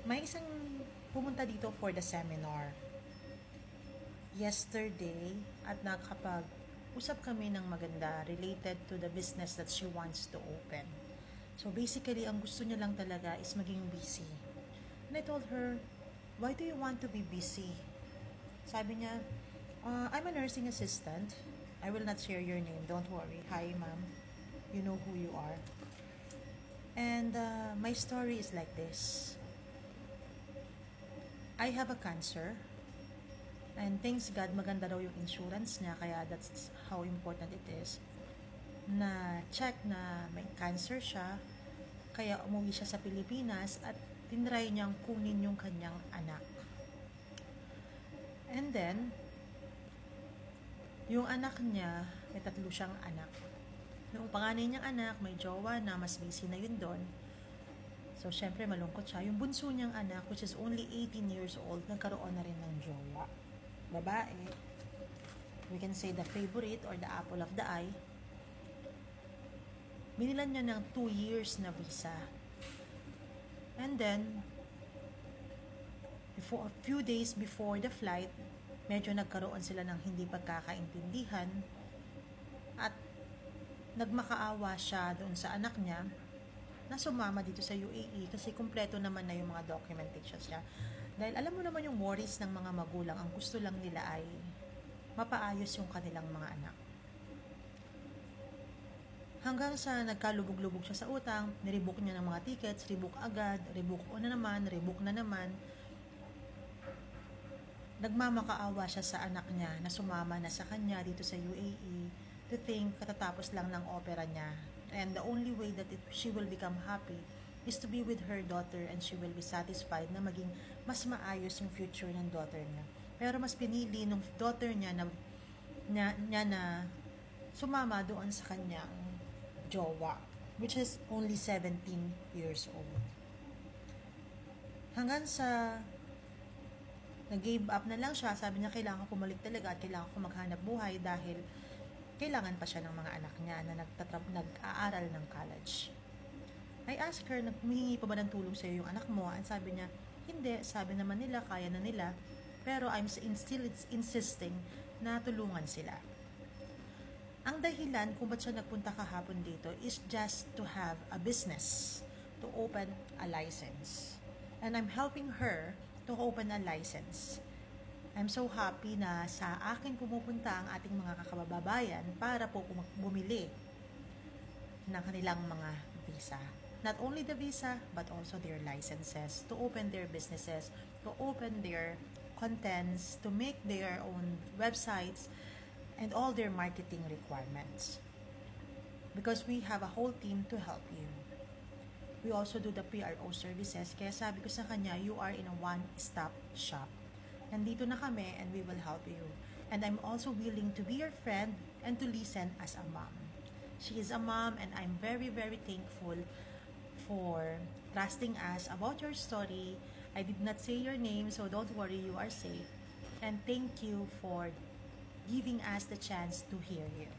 May isang pumunta dito for the seminar yesterday at nakapag-usap kami ng maganda related to the business that she wants to open. So basically, ang gusto niya lang talaga is maging busy. And I told her, why do you want to be busy? Sabi niya, I'm a nursing assistant. I will not share your name, don't worry. Hi, ma'am. You know who you are. And my story is like this. I have a cancer. And thanks God, maganda daw yung insurance niya, kaya that's how important it is. Na check na may cancer siya, kaya umuwi siya sa Pilipinas at tinry niyang kunin yung kanyang anak. And then, yung anak niya, may 3 siyang anak. Yung panganay niyang anak, may jowa na, mas busy na yun doon. So, syempre, malungkot siya. Yung bunso niyang anak, which is only 18 years old, nagkaroon na rin ng jowa. Babae. We can say the favorite or the apple of the eye. Binilan niya ng 2 years na visa. And then, a few days before the flight, medyo nagkaroon sila ng hindi pagkakaintindihan at nagmakaawa siya doon sa anak niya na sumama dito sa UAE kasi kumpleto naman na yung mga documentation niya. Dahil alam mo naman yung worries ng mga magulang, ang gusto lang nila ay mapaayos yung kanilang mga anak. Hanggang sa nagkalubog-lubog siya sa utang, nirebook niya ng mga tickets, rebook agad, rebook na naman. Nagmamakaawa siya sa anak niya na sumama na sa kanya dito sa UAE to think katatapos lang ng opera niya. And the only way that she will become happy is to be with her daughter and she will be satisfied na maging mas maayos yung future ng daughter niya. Pero mas pinili ng daughter niya na sumama doon sa kanyang jowa, which is only 17 years old. Hanggang sa nag-give up na lang siya, sabi niya kailangan ko bumalik talaga at kailangan ko maghanap buhay dahil kailangan pa siya ng mga anak niya na nag-aaral ng college. I asked her, humihingi pa ba ng tulong sa'yo yung anak mo? And sabi niya, hindi, sabi naman nila, kaya na nila, pero I'm still insisting na tulungan sila. Ang dahilan kung ba't siya nagpunta kahapon dito is just to have a business, to open a license. And I'm helping her to open a license. I'm so happy na sa akin pumupunta ang ating mga kakababayan para po bumili ng kanilang mga visa. Not only the visa, but also their licenses to open their businesses, to open their contents, to make their own websites, and all their marketing requirements. Because we have a whole team to help you. We also do the PRO services. Kaya sabi ko sa kanya, you are in a one-stop shop. Nandito na kami and we will help you. And I'm also willing to be your friend and to listen as a mom. She is a mom and I'm very, very thankful for trusting us about your story. I did not say your name, so don't worry, you are safe. And thank you for giving us the chance to hear you.